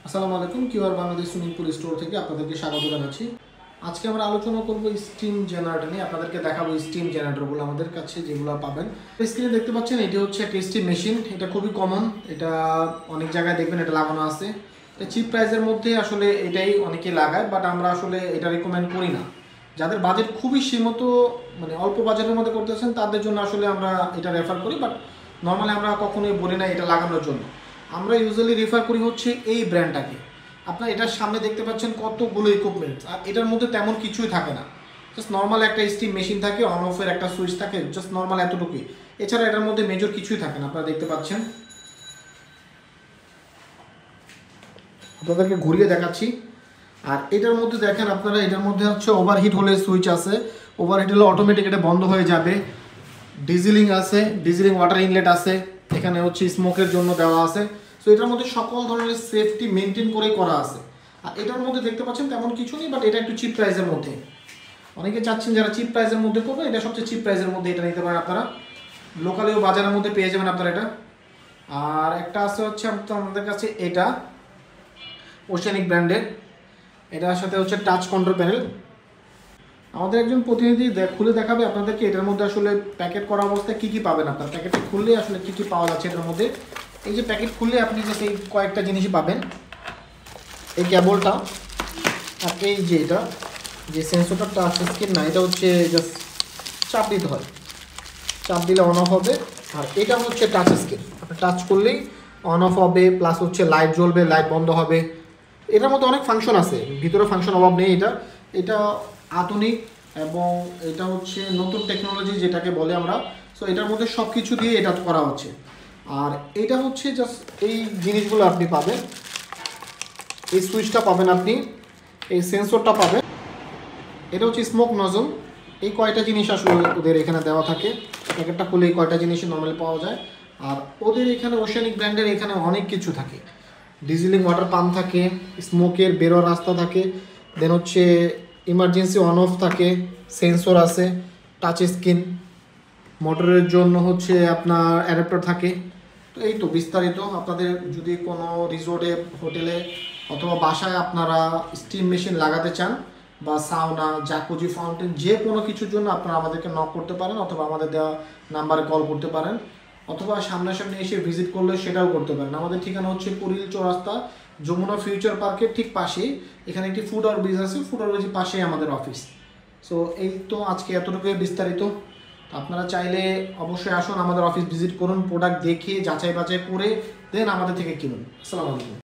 আসসালামু আলাইকুম। QR Bangladesh swimming pool store থেকে আপনাদেরকে স্বাগত জানাচ্ছি। আজকে আমরা আলোচনা করব স্টিম জেনারেটর নিয়ে। আপনাদেরকে দেখাবো স্টিম জেনারেটরগুলো আমাদের কাছে যেগুলো পাবেন। স্ক্রিনে দেখতে পাচ্ছেন এটি হচ্ছে একটা স্টিম মেশিন। এটা খুবই কমন, এটা অনেক জায়গায় দেখবেন এটা লাগানো আছে। এটা চিপ প্রাইসের মধ্যে আসলে এটাই অনেকে লাগায়, বাট আমরা আসলে এটা রিকমেন্ড করি না। যাদের বাজেট খুবই সীমিত, মানে অল্প বাজেটের মধ্যে করতেছেন তাদের জন্য আসলে আমরা এটা রেফার করি, বাট নর্মালি আমরা কখনোই বলি না এটা লাগানোর জন্য। আমরা ইউজুয়ালি রেফার করি হচ্ছে এই ব্র্যান্ডটাকে। আপনার এটার সামনে দেখতে পাচ্ছেন কতগুলো ইকুইপমেন্টস, আর এটার মধ্যে তেমন কিছুই থাকে না। জাস্ট নর্মাল একটা স্টিম মেশিন থাকে, অন অফের একটা সুইচ থাকে, জাস্ট নর্মাল এতটুকুই। এছাড়া এটার মধ্যে মেজর কিছুই থাকে না। আপনারা দেখতে পাচ্ছেন, আপনাদেরকে ঘুরিয়ে দেখাচ্ছি। আর এটার মধ্যে দেখেন আপনারা, এটার মধ্যে হচ্ছে ওভারহিট হলে সুইচ আছে, ওভারহিট হলে অটোমেটিক এটা বন্ধ হয়ে যাবে। ডিজিলিং আছে, ডিজিলিং ওয়াটার ইনলেট আছে, এখানে হচ্ছে স্মোকের জন্য দেওয়া আছে। সো এটার মধ্যে সকল ধরনের সেফটি মেনটেন করেই করা আছে। আর এটার মধ্যে দেখতে পাচ্ছেন তেমন কিছু নেই, বাট এটা একটু চিপ প্রাইসের মধ্যে। অনেকে চাচ্ছেন যারা চিপ প্রাইসের মধ্যে করবে, এটা সবচেয়ে চিপ প্রাইসের মধ্যে এটা নিতে পারেন আপনারা। লোকালেও বাজারের মধ্যে পেয়ে যাবেন আপনারা এটা। আর একটা আছে হচ্ছে আমাদের কাছে এটা ওশেনিক ব্র্যান্ডের, এটার সাথে হচ্ছে টাচ কন্ট্রোল প্যানেল। আমাদের একজন প্রতিনিধি খুলে দেখাবে আপনাদেরকে এটার মধ্যে আসলে প্যাকেট করা অবস্থায় কী কী পাবেন। আপনার প্যাকেটটা খুললে আসলে কী কী পাওয়া যাচ্ছে এটার মধ্যে। এই যে প্যাকেট খুললে আপনি যে সেই কয়েকটা জিনিসই পাবেন, এই কেবলটা, আর এই যে এটা যে সেন্সরটা টাচ স্ক্রিন না, এটা হচ্ছে জাস্ট চাপ দিতে হয়, চাপ দিলে অন অফ হবে। আর এটা হচ্ছে টাচ স্ক্রিন, আপনি টাচ করলেই অন অফ হবে, প্লাস হচ্ছে লাইট জ্বলবে, লাইট বন্ধ হবে। এটার মধ্যে অনেক ফাংশন আছে, ভিতরে ফাংশন অভাব নেই। এটা আধুনিক এবং এটা হচ্ছে নতুন টেকনোলজি যেটাকে বলে আমরা। সো এটার মধ্যে সব কিছু দিয়ে এটা করা হচ্ছে। আর এটা হচ্ছে জাস্ট এই জিনিসগুলো আপনি পাবেন, এই সুইচটা পাবেন আপনি, এই সেন্সরটা পাবেন, এটা হচ্ছে স্মোক নজল। এই কয়টা জিনিস আসলে ওদের এখানে দেওয়া থাকে। প্যাকেটটা খুলে এই কয়টা জিনিসই নর্মালি পাওয়া যায়। আর ওদের এখানে ওশেনিক ব্র্যান্ডের এখানে অনেক কিছু থাকে। ডিজিলিং ওয়াটার পাম্প থাকে, স্মোকের বেরোর রাস্তা থাকে, দেন হচ্ছে ইমার্জেন্সি অন অফ থাকে, সেন্সর আছে, টাচ স্ক্রিন, মোটরের জন্য হচ্ছে আপনার অ্যাডাপ্টার থাকে। তো এই তো বিস্তারিত। আপনাদের যদি কোনো রিসোর্টে, হোটেলে অথবা বাসায় আপনারা স্টিম মেশিন লাগাতে চান, বা সাউনা, জাকুজি, ফাউন্টেন, যে কোনো কিছুর জন্য আপনারা আমাদেরকে নক করতে পারেন, অথবা আমাদের দেওয়া নাম্বারে কল করতে পারেন, অথবা সামনাসামনি এসে ভিজিট করলে সেটাও করতে পারেন। আমাদের ঠিকানা হচ্ছে কুড়িল চৌরাস্তা, যমুনা ফিউচার পার্কের ঠিক পাশেই। এখানে একটি ফুড ওভার ব্রিজ আছে, ফুড ওভার ব্রিজের পাশেই আমাদের অফিস। সো এই তো আজকে এতটুকুই বিস্তারিত। আপনারা চাইলে অবশ্যই আসুন, আমাদের অফিস ভিজিট করুন, প্রোডাক্ট দেখে যাচাই বাছাই করে দেন আমাদের থেকে কিনুন। আসসালামু আলাইকুম।